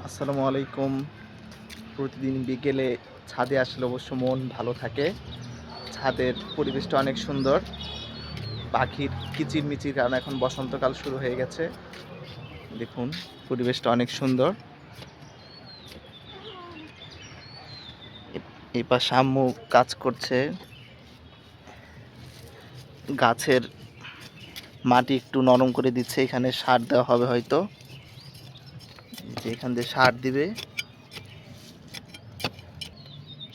আসসালামু আলাইকুম। প্রতিদিন বিকেলে ছাদে আসলে অবশ্য মন ভালো থাকে। ছাদের পরিবেশটা অনেক সুন্দর। পাখির কিচিরমিচির কারণে এখন বসন্তকাল শুরু হয়ে গেছে। দেখুন পরিবেশটা অনেক সুন্দর। এই পাশে আম্মু কাজ করছে। গাছের মাটি একটু নরম করে দিচ্ছে, এখানে সার দেওয়া হবে হয়তো। যে এখান দিয়ে সার দিবে।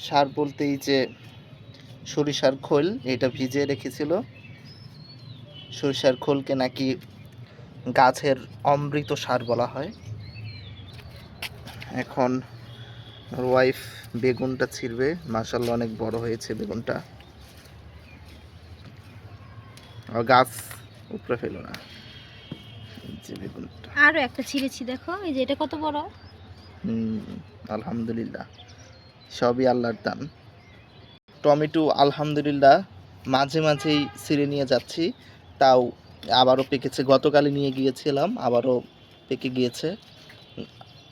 সার বলতেই যে সরিষার খোল, এটা ভিজিয়ে রেখেছিল। সরিষার খোলকে নাকি গাছের অমৃত সার বলা হয়। এখন আমার ওয়াইফ বেগুনটা ছিঁড়বে। মাশাআল্লাহ অনেক বড় হয়েছে বেগুনটা। আর গাছ উপরে ফেলো না। এই যে বেগুনটা। আরো একটা ছিঁড়েছি, দেখো এই যে এটা কত বড়। আলহামদুলিল্লাহ, সবই আল্লাহর দান। টমেটো আলহামদুলিল্লাহ মাঝে মাঝেই ছিঁড়ে নিয়ে যাচ্ছি, তাও আবারও পেকেছে। গতকালই নিয়ে গিয়েছিলাম, আবারও পেকে গিয়েছে।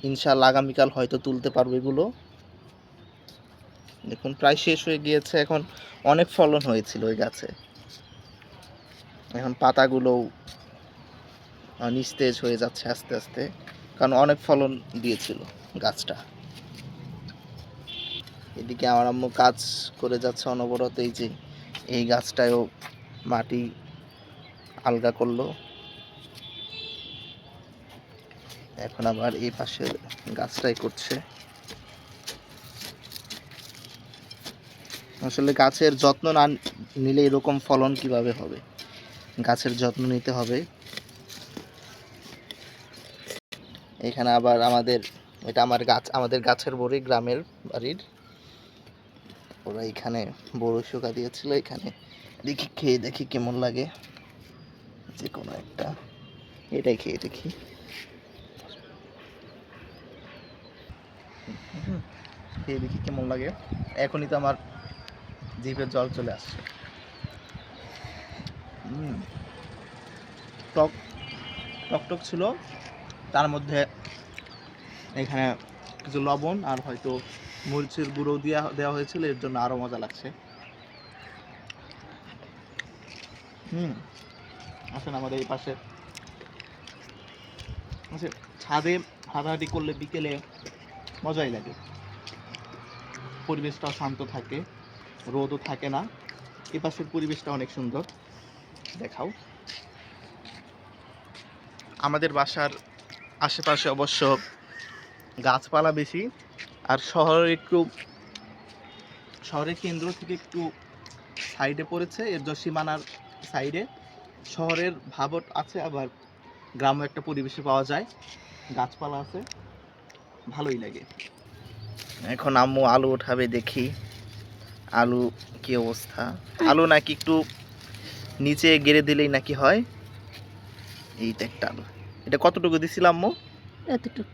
ইনশাআল্লাহ আগামীকাল হয়তো তুলতে পারবো এগুলো। দেখুন প্রায় শেষ হয়ে গিয়েছে। এখন অনেক ফলন হয়েছিল ওই গাছে, এখন পাতাগুলোও নিস্তেজ হয়ে যাচ্ছে আস্তে আস্তে, কারণ অনেক ফলন দিয়েছিল গাছটা। এদিকে আমার আম্মু কাজ করে যাচ্ছে অনবরত। এই যে এই গাছটায়ও মাটি আলগা করলো। এখন আবার এই পাশের গাছটাই করছে। আসলে গাছের যত্ন না নিলে এরকম ফলন কিভাবে হবে? গাছের যত্ন নিতে হবে। এখানে আবার এটা আমার গাছ, আমাদের গাছের বড়ি, গ্রামের বাড়ির। ওরা এখানে বড় শুকা দিয়েছিল, এখানে দেখি খেয়ে দেখি কেমন লাগে। যে কোনো একটা এটাই খেয়ে দেখি। খেয়ে দেখি কেমন লাগে। এখনই তো আমার জিভে জল চলে আসছে। টক টক ছিল, তার মধ্যে এখানে কিছু লবণ আর হয়তো মরিচের গুঁড়ো দেওয়া হয়েছিল, এর জন্য আরও মজা লাগছে। আসেন আমাদের এই পাশে আচ্ছা, ছাদে হাঁটাহাঁটি করলে বিকেলে মজাই লাগে। পরিবেশটাও শান্ত থাকে, রোদও থাকে না। এ পাশের পরিবেশটা অনেক সুন্দর। দেখাও। আমাদের বাসার আশেপাশে অবশ্য গাছপালা বেশি, আর শহরের কেন্দ্র থেকে একটু সাইডে পড়েছে, এর সীমানার সাইডে শহরের ভাবট আছে, আবার গ্রাম্য একটা পরিবেশে পাওয়া যায়। গাছপালা আছে, ভালোই লাগে। এখন আম্মু আলু উঠাবে, দেখি আলু কি অবস্থা। আলু নাকি একটু নিচে গেড়ে দিলেই নাকি হয়। এইটা একটা আলু। এটা কতটুকু দিছিলাম আম্মু? এতটুক।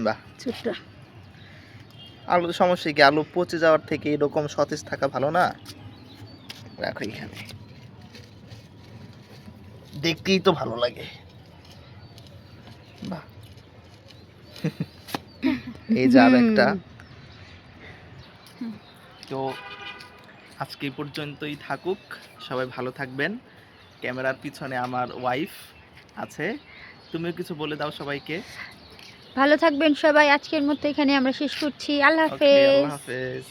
বাহ, ছোট। আলু সমস্যা কি? আলু পচে যাওয়ার থেকে এরকম সতেজ থাকা ভালো না? রাখো এখানে, দেখতেই তো ভালো লাগে। বাহ, এই যে আর একটা। তো আজকে এই পর্যন্তই থাকুক, সবাই ভালো থাকবেন। ক্যামেরার পিছনে আমার ওয়াইফ আছে, তুমিও কিছু বলে দাও সবাইকে। ভালো থাকবেন সবাই। আজকের মতো এখানে আমরা শেষ করছি। আল্লাহ ওকে, আল্লাহ হাফেজ। হাফেজ।